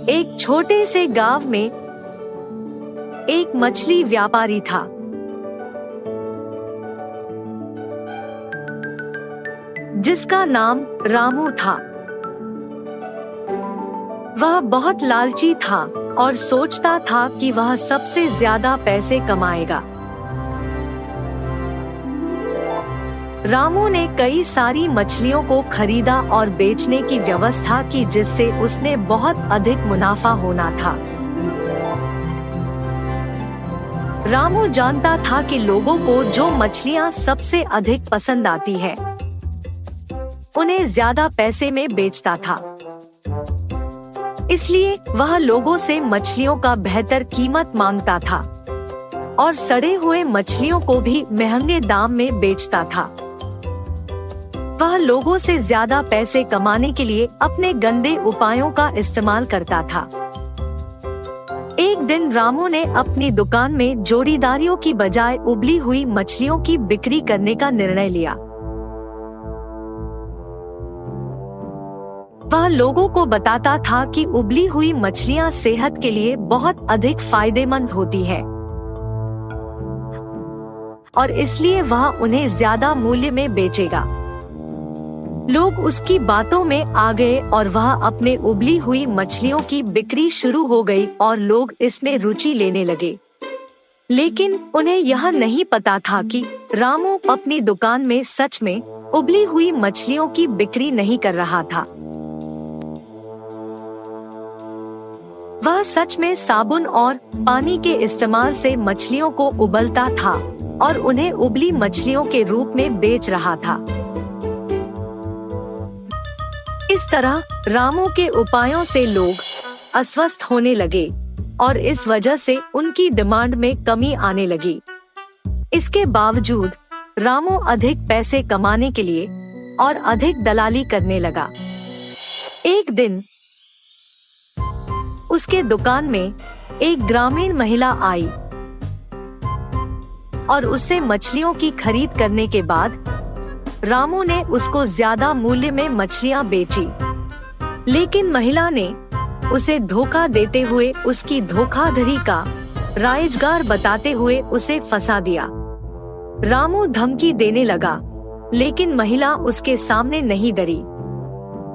एक छोटे से गांव में एक मछली व्यापारी था। जिसका नाम रामू था। वह बहुत लालची था और सोचता था कि वह सबसे ज्यादा पैसे कमाएगा। रामू ने कई सारी मछलियों को खरीदा और बेचने की व्यवस्था की, जिससे उसने बहुत अधिक मुनाफा होना था। रामू जानता था कि लोगों को जो मछलियां सबसे अधिक पसंद आती है, उन्हें ज्यादा पैसे में बेचता था। इसलिए वह लोगों से मछलियों का बेहतर कीमत मांगता था और सड़े हुए मछलियों को भी महंगे दाम में बेचता था। वह लोगों से ज्यादा पैसे कमाने के लिए अपने गंदे उपायों का इस्तेमाल करता था। एक दिन रामू ने अपनी दुकान में जोड़ीदारियों की बजाय उबली हुई मछलियों की बिक्री करने का निर्णय लिया। वह लोगों को बताता था कि उबली हुई मछलियां सेहत के लिए बहुत अधिक फायदेमंद होती है और इसलिए वह उन्हें ज्यादा मूल्य में बेचेगा। लोग उसकी बातों में आ गए और वह अपने उबली हुई मछलियों की बिक्री शुरू हो गई और लोग इसमें रुचि लेने लगे। लेकिन उन्हें यह नहीं पता था कि रामू अपनी दुकान में सच में उबली हुई मछलियों की बिक्री नहीं कर रहा था। वह सच में साबुन और पानी के इस्तेमाल से मछलियों को उबलता था और उन्हें उबली मछलियों के रूप में बेच रहा था। इस तरह रामू के उपायों से लोग अस्वस्थ होने लगे और इस वजह से उनकी डिमांड में कमी आने लगी। इसके बावजूद रामू अधिक पैसे कमाने के लिए और अधिक दलाली करने लगा। एक दिन उसके दुकान में एक ग्रामीण महिला आई और उससे मछलियों की खरीद करने के बाद रामू ने उसको ज्यादा मूल्य में मछलियां बेची। लेकिन महिला ने उसे धोखा देते हुए उसकी धोखाधड़ी का राइजगार बताते हुए उसे फंसा दिया। रामू धमकी देने लगा, लेकिन महिला उसके सामने नहीं डरी।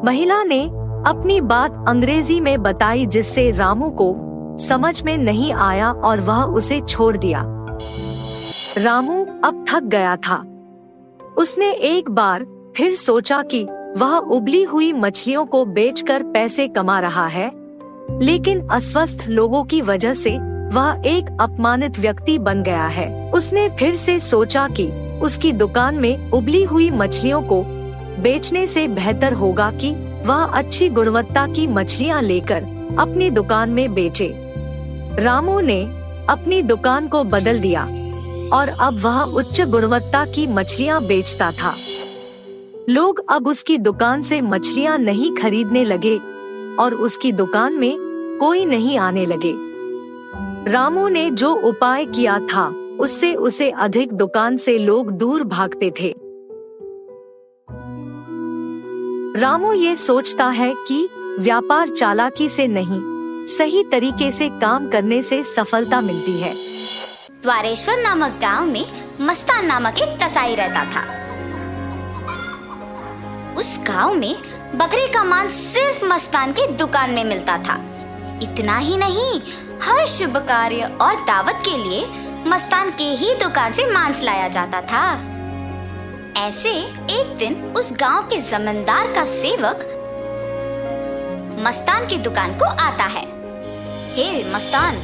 महिला ने अपनी बात अंग्रेजी में बताई, जिससे रामू को समझ में नहीं आया और वह उसे छोड़ दिया। रामू अब थक गया था। उसने एक बार फिर सोचा कि वह उबली हुई मछलियों को बेचकर पैसे कमा रहा है, लेकिन अस्वस्थ लोगों की वजह से वह एक अपमानित व्यक्ति बन गया है। उसने फिर से सोचा कि उसकी दुकान में उबली हुई मछलियों को बेचने से बेहतर होगा कि वह अच्छी गुणवत्ता की मछलियां लेकर अपनी दुकान में बेचे। रामू ने अपनी दुकान को बदल दिया और अब वह उच्च गुणवत्ता की मछलियां बेचता था। लोग अब उसकी दुकान से मछलियां नहीं खरीदने लगे और उसकी दुकान में कोई नहीं आने लगे। रामू ने जो उपाय किया था उससे उसे अधिक दुकान से लोग दूर भागते थे। रामू ये सोचता है कि व्यापार चालाकी से नहीं, सही तरीके से काम करने से सफलता मिलती है। द्वारेश्वर नामक गांव में मस्तान नामक एक कसाई रहता था। उस गांव में बकरे का मांस सिर्फ मस्तान की दुकान में मिलता था। इतना ही नहीं, हर शुभ कार्य और दावत के लिए मस्तान के ही दुकान से मांस लाया जाता था। ऐसे एक दिन उस गांव के जमींदार का सेवक मस्तान की दुकान को आता है। हे मस्तान,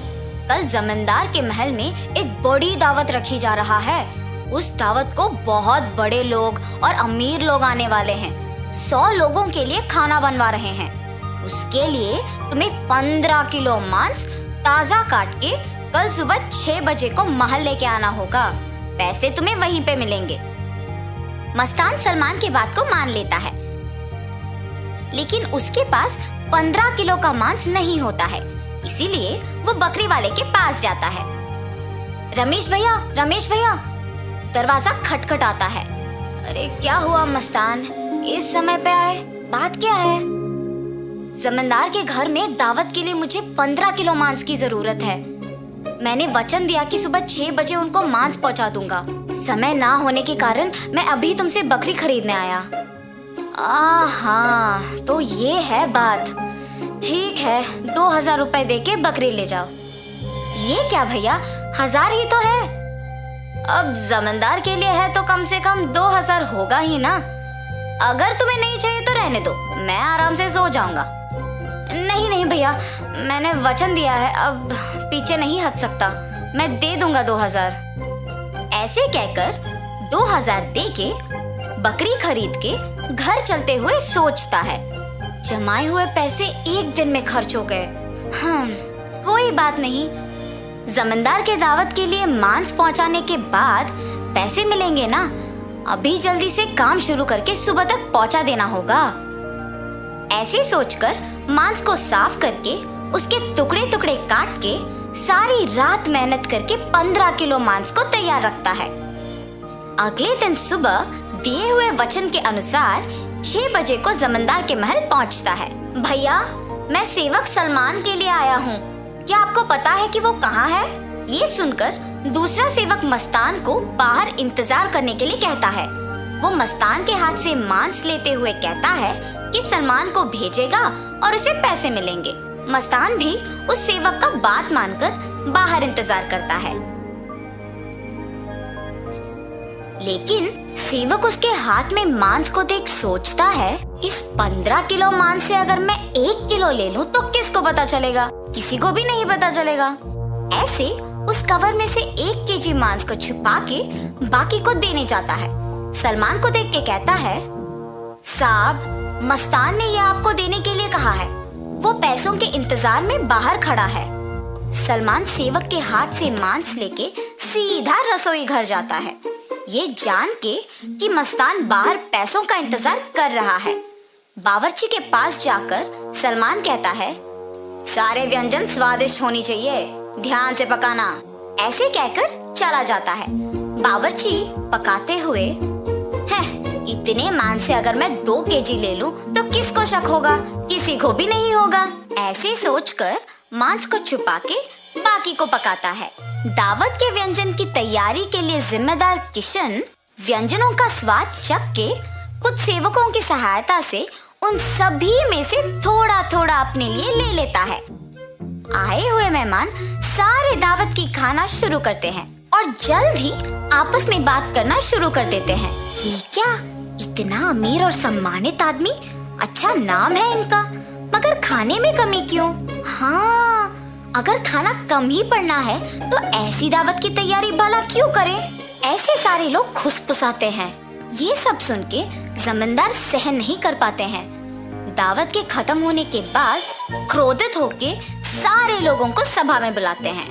कल जमींदार के महल में एक बड़ी दावत रखी जा रहा है। उस दावत को बहुत बड़े लोग और अमीर लोग आने वाले हैं। 100 लोगों के लिए खाना बनवा रहे हैं। उसके लिए तुम्हें 15 किलो मांस ताजा काट के कल सुबह 6 बजे को महल लेके आना होगा। पैसे तुम्हें वहीं पे मिलेंगे। मस्तान सलमान की बात को मान लेता है, लेकिन उसके पास 15 किलो का मांस नहीं होता है। इसीलिए वो बकरी वाले के पास जाता है। रमेश भैया, रमेश भैया, दरवाजा खटखटाता है। अरे क्या हुआ मस्तान, इस समय पे आए, बात क्या है? जमींदार के घर में दावत के लिए मुझे 15 किलो मांस की जरूरत है। मैंने वचन दिया कि सुबह 6 बजे उनको मांस पहुंचा दूंगा। समय ना होने के कारण मैं अभी तुमसे बकरी खरीदने आया। हाँ, तो ये है बात। ठीक है, 2000 रुपए दे के बकरी ले जाओ। ये क्या भैया, 1000 ही तो है। अब जमींदार के लिए है तो कम से कम 2000 होगा ही ना। अगर तुम्हें नहीं चाहिए तो रहने दो, मैं आराम से सो जाऊंगा। नहीं नहीं भैया, मैंने वचन दिया है, अब पीछे नहीं हट सकता। मैं दे दूंगा 2000। ऐसे कहकर 2000 दे के बकरी खरीद के घर चलते हुए सोचता है, जमाए हुए पैसे एक दिन में खर्च हो गए। कोई बात नहीं, जमींदार के दावत के लिए मांस पहुंचाने के बाद पैसे मिलेंगे ना। अभी जल्दी से काम शुरू करके सुबह तक पहुंचा देना होगा। ऐसे सोचकर मांस को साफ करके उसके टुकड़े टुकड़े काट के सारी रात मेहनत करके 15 किलो मांस को तैयार रखता है। अगले दिन सुबह दिए हुए वचन के अनुसार 6 बजे को जमींदार के महल पहुंचता है। भैया, मैं सेवक सलमान के लिए आया हूँ, क्या आपको पता है कि वो कहाँ है? ये सुनकर दूसरा सेवक मस्तान को बाहर इंतजार करने के लिए कहता है। वो मस्तान के हाथ से मांस लेते हुए कहता है कि सलमान को भेजेगा और उसे पैसे मिलेंगे। मस्तान भी उस सेवक का बात मानकर बाहर इंतजार करता है। लेकिन सेवक उसके हाथ में मांस को देख सोचता है, इस 15 किलो मांस से अगर मैं 1 किलो ले लूं तो किसको पता चलेगा? किसी को भी नहीं पता चलेगा। ऐसे उस कवर में से 1 केजी मांस को छुपा के बाकी को देने जाता है। सलमान को देख के कहता है, साहब, मस्तान ने ये आपको देने के लिए कहा है। वो पैसों के इंतजार में बाहर खड़ा है। सलमान सेवक के हाथ से मांस लेके सीधा रसोई घर जाता है, ये जान के कि मस्तान बाहर पैसों का इंतजार कर रहा है। बावर्ची के पास जाकर सलमान कहता है, सारे व्यंजन स्वादिष्ट होनी चाहिए, ध्यान से पकाना। ऐसे कहकर चला जाता है। बावर्ची पकाते हुए, इतने मांस से अगर मैं 2 केजी ले लूं तो किसको शक होगा? किसी को भी नहीं होगा। ऐसे सोचकर मांस को छुपा के बाकी को पकाता है। दावत के व्यंजन की तैयारी के लिए जिम्मेदार किशन व्यंजनों का स्वाद चख के कुछ सेवकों की सहायता से उन सभी में से थोड़ा थोड़ा अपने लिए ले लेता है। आए हुए मेहमान सारे दावत की खाना शुरू करते हैं और जल्द ही आपस में बात करना शुरू कर देते हैं। ये क्या, इतना अमीर और सम्मानित आदमी, अच्छा नाम है इनका, मगर खाने में कमी क्यों? हाँ, अगर खाना कम ही पड़ना है तो ऐसी दावत की तैयारी भला क्यों करें? ऐसे सारे लोग खुसफुसाते हैं। ये सब सुन के जमींदार सहन नहीं कर पाते हैं। दावत के खत्म होने के बाद क्रोधित होके सारे लोगों को सभा में बुलाते हैं,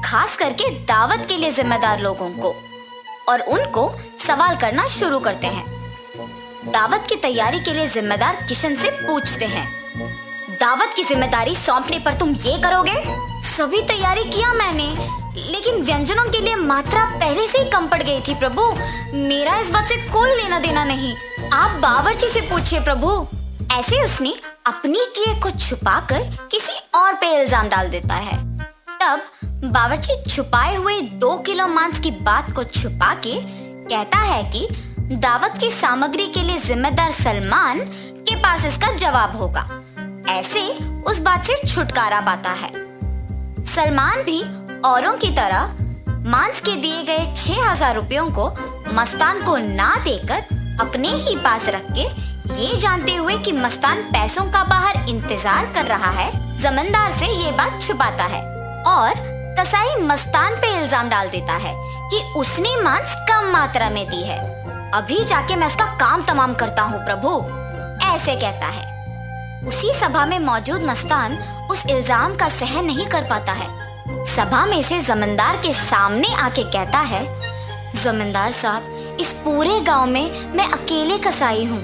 खास करके दावत के लिए जिम्मेदार लोगों को, और उनको सवाल करना शुरू करते हैं। दावत की तैयारी के लिए जिम्मेदार किशन से पूछते हैं, दावत की जिम्मेदारी सौंपने पर तुम ये करोगे? सभी तैयारी किया मैंने, लेकिन व्यंजनों के लिए मात्रा पहले से ही कम पड़ गई थी प्रभु। मेरा इस बात से कोई लेना देना नहीं, आप बावर्ची से पूछिए प्रभु। ऐसे उसने अपनी किए को छुपाकर किसी और पे इल्जाम डाल देता है। तब बावर्ची छुपाए हुए 2 किलो मांस की बात को छुपा के कहता है कि दावत की सामग्री के लिए जिम्मेदार सलमान के पास इसका जवाब होगा। ऐसे उस बात से छुटकारा पाता है। सलमान भी औरों की तरह मांस के दिए गए 6000 रुपयों को मस्तान को ना देकर अपने ही पास रख के, ये जानते हुए कि मस्तान पैसों का बाहर इंतजार कर रहा है, जमींदार से ये बात छुपाता है और कसाई मस्तान पे इल्जाम डाल देता है कि उसने मांस कम मात्रा में दी है। अभी जाके मैं उसका काम तमाम करता हूँ प्रभु, ऐसे कहता है। उसी सभा में मौजूद मस्तान उस इल्जाम का सहन नहीं कर पाता है। सभा में से जमींदार के सामने आके कहता है, जमींदार साहब, इस पूरे गांव में मैं अकेले कसाई हूँ।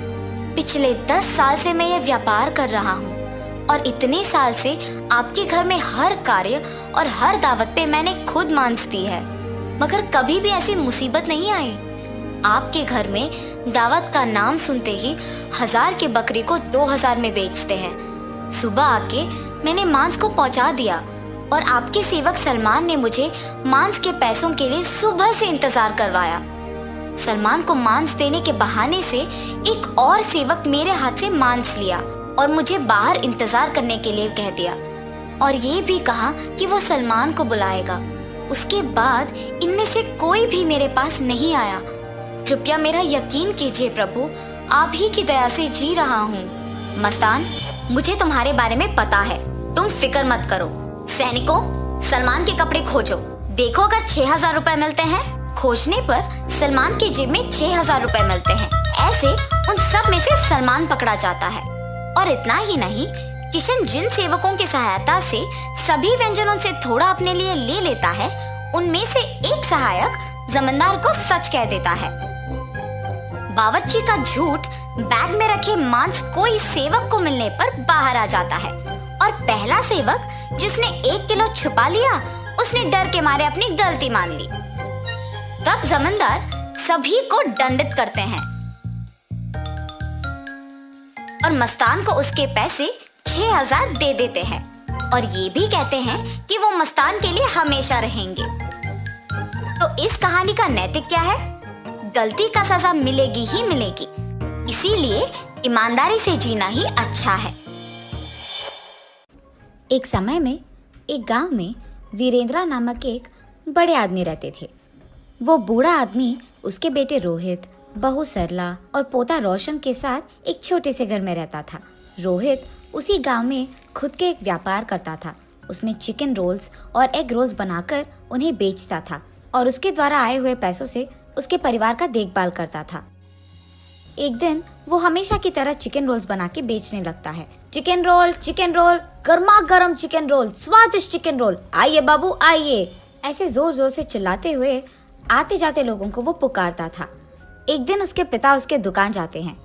पिछले 10 साल से मैं ये व्यापार कर रहा हूँ और इतने साल से आपके घर में हर कार्य और हर दावत पे मैंने खुद मांस दी है, मगर कभी भी ऐसी मुसीबत नहीं आई। आपके घर में दावत का नाम सुनते ही 1000 की बकरी को 2000 में बेचते हैं। सुबह आके मैंने मांस को पहुंचा दिया और आपके सेवक सलमान ने मुझे मांस के पैसों के लिए सुबह से इंतजार करवाया। सलमान को मांस देने के बहाने से एक और सेवक मेरे हाथ से मांस लिया और मुझे बाहर इंतजार करने के लिए कह दिया और ये भी कहा कि वो सलमान को बुलाएगा। उसके बाद इनमें से कोई भी मेरे पास नहीं आया। कृपया मेरा यकीन कीजिए प्रभु, आप ही की दया से जी रहा हूँ। मस्तान, मुझे तुम्हारे बारे में पता है, तुम फिक्र मत करो। सैनिकों, सलमान के कपड़े खोजो, देखो अगर 6000 रुपए मिलते हैं। खोजने पर सलमान की जेब में 6000 रुपए मिलते हैं। ऐसे उन सब में से सलमान पकड़ा जाता है। और इतना ही नहीं, किशन जिन सेवकों की सहायता से सभी व्यंजनों से थोड़ा अपने लिए ले लेता है, उनमें से एक सहायक जमींदार को सच कह देता है। बावर्ची का झूठ बैग में रखे मांस कोई सेवक को मिलने पर बाहर आ जाता है और पहला सेवक जिसने 1 किलो छुपा लिया, उसने डर के मारे अपनी गलती मान ली। तब जमींदार सभी को दंडित करते हैं और मस्तान को उसके पैसे 6000 दे देते हैं और ये भी कहते हैं कि वो मस्तान के लिए हमेशा रहेंगे। तो इस कहानी का नैतिक क्या है? गलती का सजा मिलेगी ही मिलेगी, इसीलिए ईमानदारी से जीना ही अच्छा है। एक समय में एक गांव में वीरेंद्रा नामक एक बड़े आदमी रहते थे। वो बूढ़ा आदमी उसके बेटे रोहित, बहू सरला और पोता रोशन के साथ एक छोटे से घर में रहता था। रोहित उसी गांव में खुद के एक व्यापार करता था। उसमें चिकन रोल्स और एग रोल्स बनाकर उन्हें बेचता था और उसके द्वारा आए हुए पैसों से उसके परिवार का देखभाल करता था। एक दिन वो हमेशा की तरह चिकन रोल्स बना के बेचने लगता है। चिकन रोल, गर्मा गर्म चिकन रोल, स्वादिष्ट चिकन रोल, आइए बाबू आइए, ऐसे जोर जोर से चिल्लाते हुए आते जाते लोगों को वो पुकारता था। एक दिन उसके पिता उसके दुकान जाते हैं।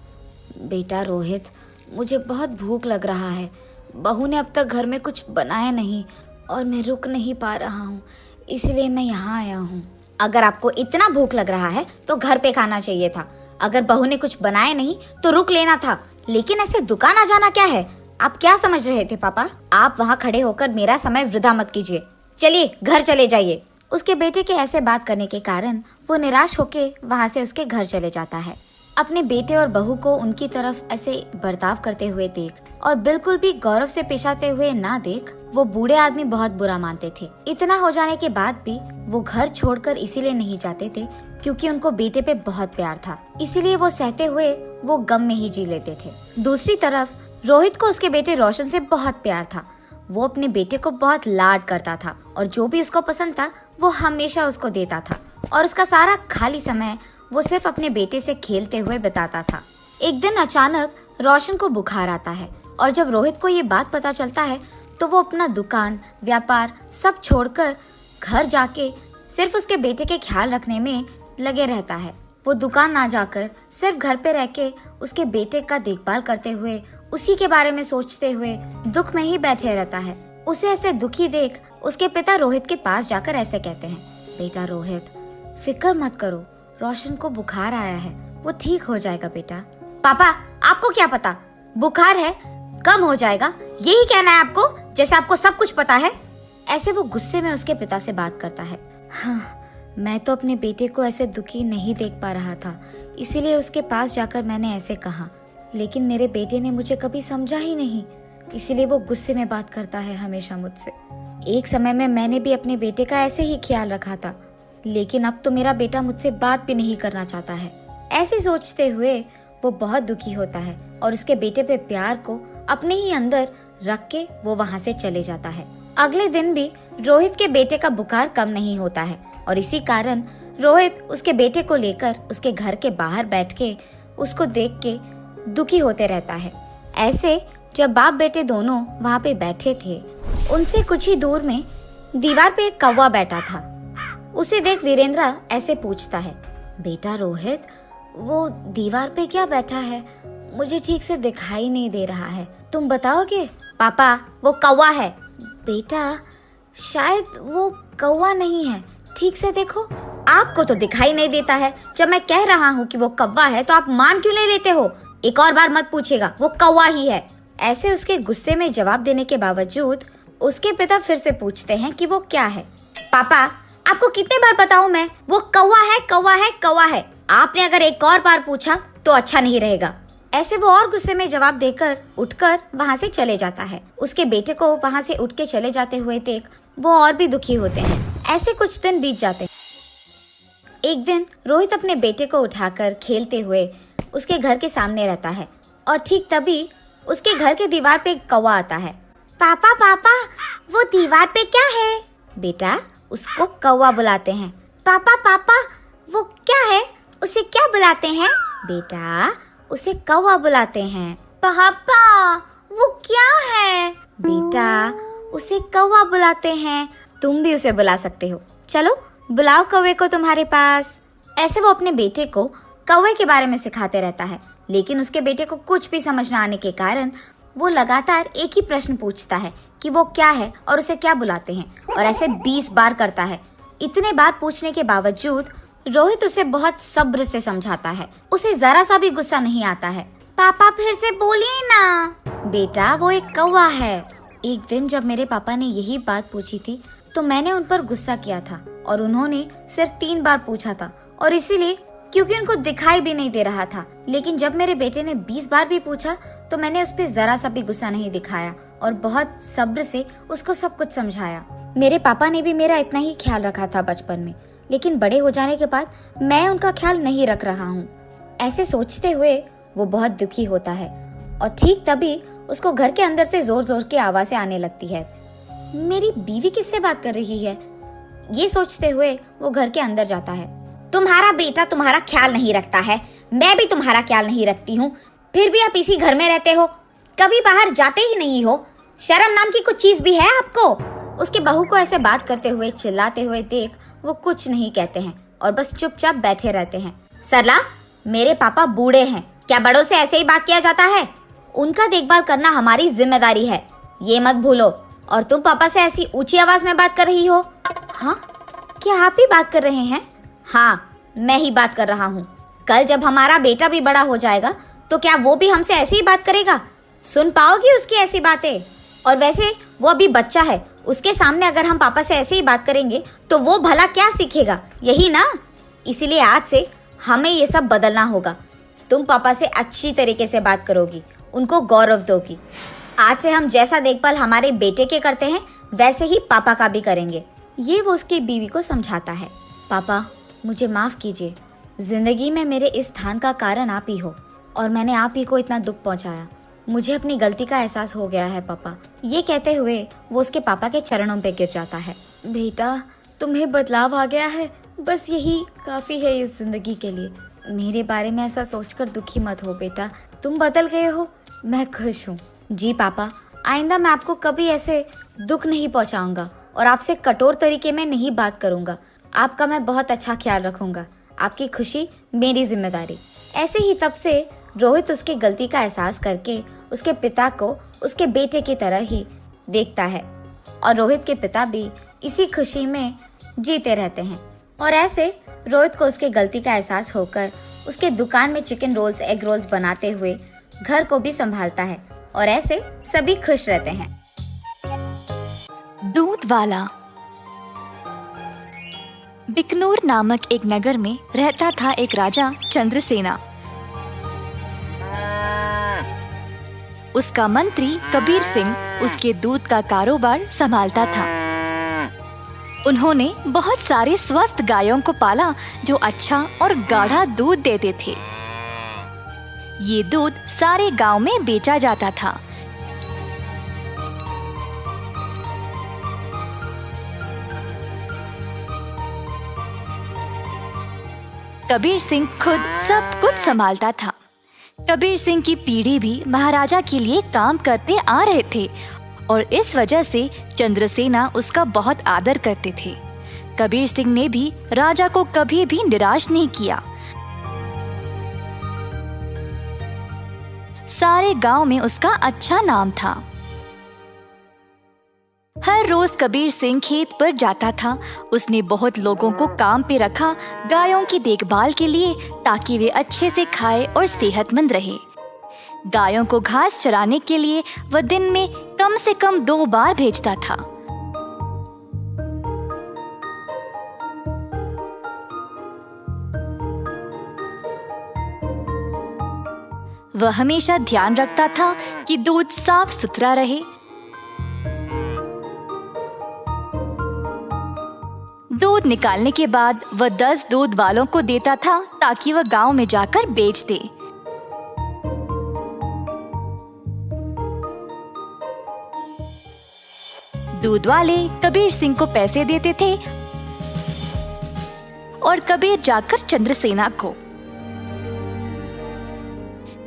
बेटा रोहित, मुझे बहुत भूख लग रहा है। बहू ने अब तक घर में कुछ बनाया नहीं और मैं रुक नहीं पा रहा हूँ, इसलिए मैं यहाँ आया हूँ। अगर आपको इतना भूख लग रहा है तो घर पे खाना चाहिए था। अगर बहू ने कुछ बनाया नहीं तो रुक लेना था, लेकिन ऐसे दुकान आ जाना क्या है? आप क्या समझ रहे थे पापा? आप वहाँ खड़े होकर मेरा समय वृथा मत कीजिए, चलिए घर चले जाइए। उसके बेटे के ऐसे बात करने के कारण वो निराश होके वहाँ से उसके घर चले जाता है। अपने बेटे और बहू को उनकी तरफ ऐसे बर्ताव करते हुए देख और बिल्कुल भी गौरव से पेश आते हुए ना देख वो बूढ़े आदमी बहुत बुरा मानते थे। इतना हो जाने के बाद भी वो घर छोड़कर इसीलिए नहीं जाते थे क्योंकि उनको बेटे पे बहुत प्यार था, इसीलिए वो सहते हुए वो गम में ही जी लेते थे। दूसरी तरफ रोहित को उसके बेटे रोशन से बहुत प्यार था। वो अपने बेटे को बहुत लाड करता था और जो भी उसको पसंद था वो हमेशा उसको देता था और उसका सारा खाली समय वो सिर्फ अपने बेटे से खेलते हुए बिताता था। एक दिन अचानक रोशन को बुखार आता है और जब रोहित को ये बात पता चलता है तो वो अपना दुकान, व्यापार सब छोड़कर घर जाके सिर्फ उसके बेटे के ख्याल रखने में लगे रहता है। वो दुकान ना जाकर सिर्फ घर पे रह के उसके बेटे का देखभाल करते हुए उसी के बारे में सोचते हुए दुख में ही बैठे रहता है। उसे ऐसे दुखी देख उसके पिता रोहित के पास जाकर ऐसे कहते हैं, बेटा रोहित, फिक्र मत करो, रोशन को बुखार आया है, वो ठीक हो जाएगा बेटा। पापा, आपको क्या पता, बुखार है, कम हो जाएगा, यही कहना है आपको, जैसे आपको सब कुछ पता है। ऐसे वो गुस्से में उसके पिता से बात करता है। हाँ, मैं तो अपने बेटे को ऐसे दुखी नहीं देख पा रहा था, इसीलिए उसके पास जाकर मैंने ऐसे कहा, लेकिन मेरे बेटे ने मुझे कभी समझा ही नहीं, इसीलिए वो गुस्से में बात करता है हमेशा मुझसे। एक समय में मैंने भी अपने बेटे का ऐसे ही ख्याल रखा था, लेकिन अब तो मेरा बेटा मुझसे बात भी नहीं करना चाहता है। ऐसे सोचते हुए वो बहुत दुखी होता है और उसके बेटे पे प्यार को अपने ही अंदर रख के वो वहाँ से चले जाता है। अगले दिन भी रोहित के बेटे का बुखार कम नहीं होता है और इसी कारण रोहित उसके बेटे को लेकर उसके घर के बाहर बैठ के उसको देख के दुखी होते रहता है। ऐसे जब बाप बेटे दोनों वहाँ पे बैठे थे, उनसे कुछ ही दूर में दीवार पे एक कौवा बैठा था। उसे देख वीरेंद्रा ऐसे पूछता है, बेटा रोहित, वो दीवार पे क्या बैठा है? मुझे ठीक से दिखाई नहीं दे रहा है, तुम बताओगे? पापा, वो कौवा है। बेटा, शायद वो कौवा नहीं है, ठीक से देखो। आपको तो दिखाई नहीं देता है, जब मैं कह रहा हूँ कि वो कौवा है तो आप मान क्यों नहीं लेते हो? एक और बार मत पूछेगा, वो कौवा ही है। ऐसे उसके गुस्से में जवाब देने के बावजूद उसके पिता फिर से पूछते हैं कि वो क्या है। पापा, आपको कितने बार बताऊं मैं, वो कौवा है, कौवा है, कौवा है। आपने अगर एक और बार पूछा तो अच्छा नहीं रहेगा। ऐसे वो और गुस्से में जवाब देकर उठकर वहाँ से चले जाता है। उसके बेटे को वहाँ से उठ के चले जाते हुए देख वो और भी दुखी होते हैं। ऐसे कुछ दिन बीत जाते हैं। एक दिन रोहित अपने बेटे को उठाकर खेलते हुए उसके घर के सामने रहता है और ठीक तभी उसके घर के दीवार पे एक कौवा आता है। पापा पापा, वो दीवार पे क्या है? बेटा, उसको कौवा बुलाते हैं। पापा पापा, वो क्या है? उसे क्या बुलाते हैं? बेटा, उसे कौवा बुलाते हैं। पापा, वो क्या है? बेटा, उसे कौवा बुलाते हैं। तुम भी उसे बुला सकते हो। चलो बुलाओ कौवे को तुम्हारे पास। ऐसे वो अपने बेटे को कौवे के बारे में सिखाते रहता है, लेकिन उसके बेटे को कुछ भी समझ न आने के कारण वो लगातार एक ही प्रश्न पूछता है कि वो क्या है और उसे क्या बुलाते हैं, और ऐसे 20 बार करता है। इतने बार पूछने के बावजूद रोहित उसे बहुत सब्र से समझाता है। उसे जरा सा भी गुस्सा नहीं आता है। पापा फिर से बोलिए ना। बेटा, वो एक कौवा है। एक दिन जब मेरे पापा ने यही बात पूछी थी तो मैंने उन पर गुस्सा किया था और उन्होंने सिर्फ 3 बार पूछा था, और इसीलिए क्योंकि उनको दिखाई भी नहीं दे रहा था। लेकिन जब मेरे बेटे ने 20 बार भी पूछा तो मैंने उस पर जरा सा भी गुस्सा नहीं दिखाया और बहुत सब्र से उसको सब कुछ समझाया। मेरे पापा ने भी मेरा इतना ही ख्याल रखा था बचपन में, लेकिन बड़े हो जाने के बाद मैं उनका ख्याल नहीं रख रहा हूँ। ऐसे सोचते हुए वो बहुत दुखी होता है और ठीक तभी उसको घर के अंदर से जोर जोर की आवाजें आने लगती है। मेरी बीवी किससे बात कर रही है? ये सोचते हुए वो घर के अंदर जाता है। तुम्हारा बेटा तुम्हारा ख्याल नहीं रखता है, मैं भी तुम्हारा ख्याल नहीं रखती हूँ, फिर भी आप इसी घर में रहते हो, कभी बाहर जाते ही नहीं हो। शर्म नाम की कुछ चीज भी है आपको? उसके बहू को ऐसे बात करते हुए चिल्लाते हुए देख वो कुछ नहीं कहते हैं और बस चुपचाप बैठे रहते हैं। सरला, मेरे पापा बूढ़े हैं, क्या बड़ों से ऐसे ही बात किया जाता है? उनका देखभाल करना हमारी जिम्मेदारी है, ये मत भूलो। और तुम पापा से ऐसी ऊंची आवाज में बात कर रही हो? हाँ, क्या आप ही बात कर रहे हैं? हाँ, मैं ही बात कर रहा हूँ। कल जब हमारा बेटा भी बड़ा हो जाएगा तो क्या वो भी हमसे ऐसे ही बात करेगा? सुन पाओगी उसकी ऐसी बातें? और वैसे वो अभी बच्चा है, उसके सामने अगर हम पापा से ऐसे ही बात करेंगे तो वो भला क्या सीखेगा, यही ना? इसीलिए आज से हमें ये सब बदलना होगा। तुम पापा से अच्छी तरीके से बात करोगी, उनको गौरव दोगी। आज से हम जैसा देखभाल हमारे बेटे के करते हैं वैसे ही पापा का भी करेंगे। ये वो उसकी बीवी को समझाता है। पापा, मुझे माफ कीजिए, जिंदगी में मेरे इस स्थान का कारण आप ही हो और मैंने आप ही को इतना दुख पहुंचाया। मुझे अपनी गलती का एहसास हो गया है पापा। ये कहते हुए वो उसके पापा के चरणों पे गिर जाता है। बेटा, तुम्हें बदलाव आ गया है, बस यही काफी है इस जिंदगी के लिए। मेरे बारे में ऐसा सोचकर दुखी मत हो बेटा, तुम बदल गए हो, मैं खुश हूँ। जी पापा, आइंदा मैं आपको कभी ऐसे दुख नहीं पहुँचाऊंगा और आपसे कठोर तरीके में नहीं बात करूंगा। आपका मैं बहुत अच्छा ख्याल रखूंगा, आपकी खुशी मेरी जिम्मेदारी। ऐसे ही तब से रोहित उसकी गलती का एहसास करके उसके पिता को उसके बेटे की तरह ही देखता है और रोहित के पिता भी इसी खुशी में जीते रहते हैं। और ऐसे रोहित को उसके गलती का एहसास होकर उसके दुकान में चिकन रोल्स, एग रोल्स बनाते हुए घर को भी संभालता है और ऐसे सभी खुश रहते हैं। दूध वाला। बिकनूर नामक एक नगर में रहता था एक राजा चंद्रसेना। उसका मंत्री कबीर सिंह उसके दूध का कारोबार संभालता था। उन्होंने बहुत सारे स्वस्थ गायों को पाला जो अच्छा और गाढ़ा दूध देते थे। ये दूध सारे गांव में बेचा जाता था। कबीर सिंह खुद सब कुछ संभालता था। कबीर सिंह की पीढ़ी भी महाराजा के लिए काम करते आ रहे थे और इस वजह से चंद्रसेना उसका बहुत आदर करते थे। कबीर सिंह ने भी राजा को कभी भी निराश नहीं किया। सारे गांव में उसका अच्छा नाम था। हर रोज कबीर सिंह खेत पर जाता था। उसने बहुत लोगों को काम पे रखा गायों की देखभाल के लिए, ताकि वे अच्छे से खाए और सेहतमंद रहे। गायों को घास चराने के लिए वह दिन में कम से कम 2 बार भेजता था। वह हमेशा ध्यान रखता था कि दूध साफ सुथरा रहे। दूध निकालने के बाद वह 10 दूध वालों को देता था ताकि वह गांव में जाकर बेच दे। दूध वाले कबीर सिंह को पैसे देते थे और कबीर जाकर चंद्रसेना को।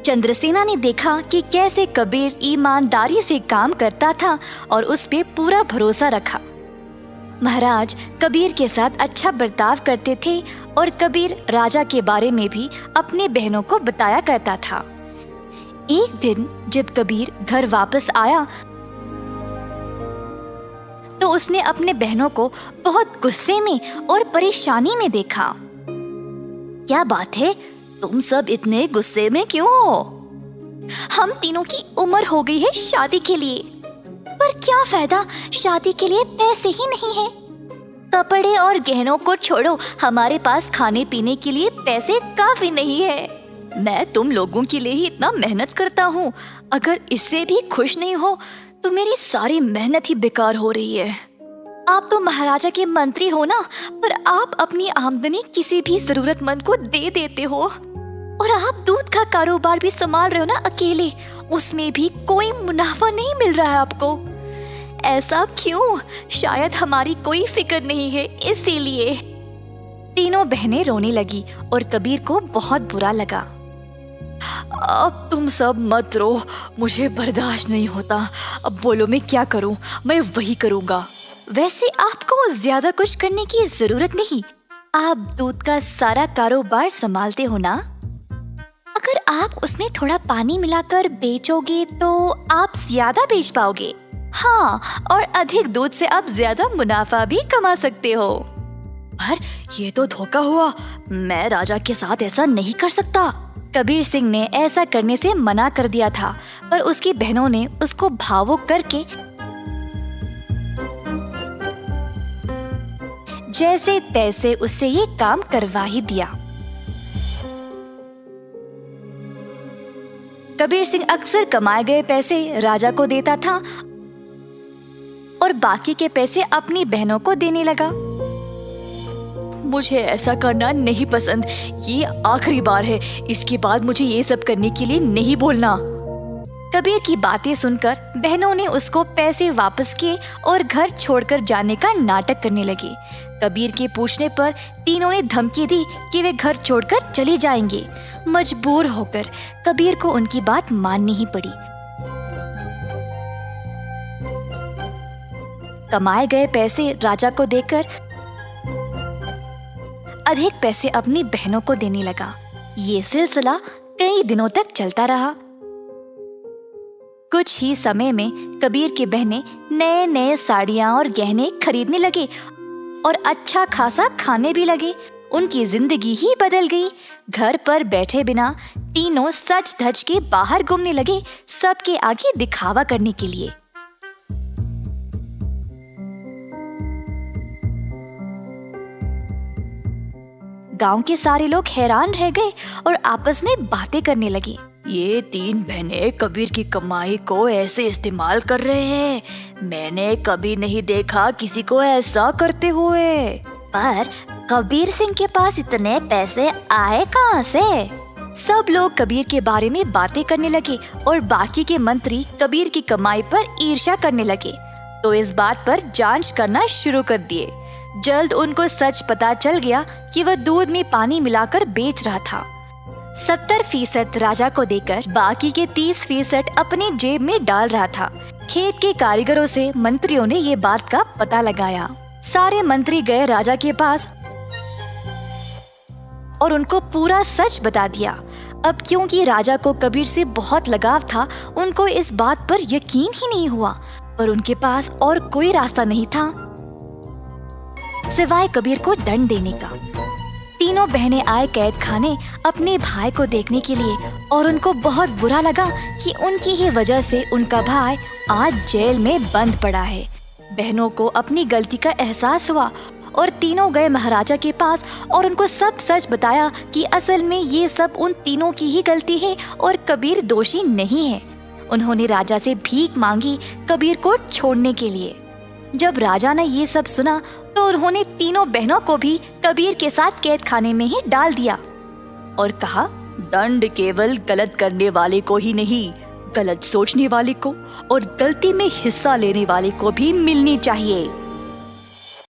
चंद्रसेना ने देखा कि कैसे कबीर ईमानदारी से काम करता था और उस पे पूरा भरोसा रखा। महाराज कबीर के साथ अच्छा बर्ताव करते थे और कबीर राजा के बारे में भी अपनी बहनों को बताया करता था। एक दिन जब कबीर घर वापस आया तो उसने अपने बहनों को बहुत गुस्से में और परेशानी में देखा। क्या बात है, तुम सब इतने गुस्से में क्यों हो? हम तीनों की उम्र हो गई है शादी के लिए, पर क्या फायदा, शादी के लिए पैसे ही नहीं है। कपड़े और गहनों को छोड़ो, हमारे पास खाने पीने के लिए पैसे काफी नहीं है। मैं तुम लोगों के लिए ही इतना मेहनत करता हूँ, अगर इससे भी खुश नहीं हो तो मेरी सारी मेहनत ही बेकार हो रही है। आप तो महाराजा के मंत्री हो ना, पर आप अपनी आमदनी किसी भी जरूरतमंद को दे देते हो। और आप दूध का कारोबार भी संभाल रहे हो ना अकेले, उसमें भी कोई मुनाफा नहीं मिल रहा है आपको। ऐसा क्यों? शायद हमारी कोई फिक्र नहीं है, इसीलिए। तीनों बहनें रोने लगी और कबीर को बहुत बुरा लगा। अब तुम सब मत रो, मुझे बर्दाश्त नहीं होता। अब बोलो मैं क्या करूं? मैं वही करूंगा। वैसे आपको ज्यादा कुछ करने की जरूरत नहीं, आप दूध का सारा कारोबार संभालते हो ना। अगर आप उसमें थोड़ा पानी मिलाकर बेचोगे तो आप ज्यादा बेच पाओगे। हाँ, और अधिक दूध से आप ज्यादा मुनाफा भी कमा सकते हो। पर ये तो धोखा हुआ, मैं राजा के साथ ऐसा नहीं कर सकता। कबीर सिंह ने ऐसा करने से मना कर दिया था, पर उसकी बहनों ने उसको भावुक करके जैसे तैसे उससे ये काम करवा ही दिया। कबीर सिंह अक्सर कमाए गए पैसे राजा को देता था और बाकी के पैसे अपनी बहनों को देने लगा। मुझे ऐसा करना नहीं पसंद, ये आखिरी बार है, इसके बाद मुझे ये सब करने के लिए नहीं बोलना। कबीर की बातें सुनकर बहनों ने उसको पैसे वापस किए और घर छोड़कर जाने का नाटक करने लगे। कबीर के पूछने पर तीनों ने धमकी दी कि वे घर छोड़कर चले जाएंगे। मजबूर होकर कबीर को उनकी बात माननी ही पड़ी। कमाए गए पैसे राजा को देकर अधिक पैसे अपनी बहनों को देने लगा। ये सिलसिला कई दिनों तक चलता रहा। कुछ ही समय में कबीर की बहनें नए नए साड़ियां और गहने खरीदने लगे और अच्छा खासा खाने भी लगे। उनकी जिंदगी ही बदल गई। घर पर बैठे बिना तीनों सज धज के बाहर घूमने लगे, सबके आगे दिखावा करने के लिए। गांव के सारे लोग हैरान रह गए और आपस में बातें करने लगे। ये 3 बहनें कबीर की कमाई को ऐसे इस्तेमाल कर रहे हैं। मैंने कभी नहीं देखा किसी को ऐसा करते हुए। पर कबीर सिंह के पास इतने पैसे आए कहाँ से? सब लोग कबीर के बारे में बातें करने लगे और बाकी के मंत्री कबीर की कमाई पर ईर्ष्या करने लगे, तो इस बात पर जांच करना शुरू कर दिए। जल्द उनको सच पता चल गया कि वह दूध में पानी मिलाकर बेच रहा था। 70% राजा को देकर बाकी के 30% अपनी जेब में डाल रहा था। खेत के कारीगरों से मंत्रियों ने ये बात का पता लगाया। सारे मंत्री गए राजा के पास और उनको पूरा सच बता दिया। अब क्योंकि राजा को कबीर से बहुत लगाव था, उनको इस बात पर यकीन ही नहीं हुआ, पर उनके पास और कोई रास्ता नहीं था सिवाय कबीर को दंड देने का। तीनों बहनें आए कैद खाने अपने भाई को देखने के लिए और उनको बहुत बुरा लगा कि उनकी ही वजह से उनका भाई आज जेल में बंद पड़ा है। बहनों को अपनी गलती का एहसास हुआ और तीनों गए महाराजा के पास और उनको सब सच बताया कि असल में ये सब उन तीनों की ही गलती है और कबीर दोषी नहीं है। उन्होंने राजा से भीख मांगी कबीर को छोड़ने के लिए। जब राजा ने ये सब सुना तो उन्होंने तीनों बहनों को भी कबीर के साथ कैद खाने में ही डाल दिया और कहा, दंड केवल गलत करने वाले को ही नहीं, गलत सोचने वाले को और गलती में हिस्सा लेने वाले को भी मिलनी चाहिए।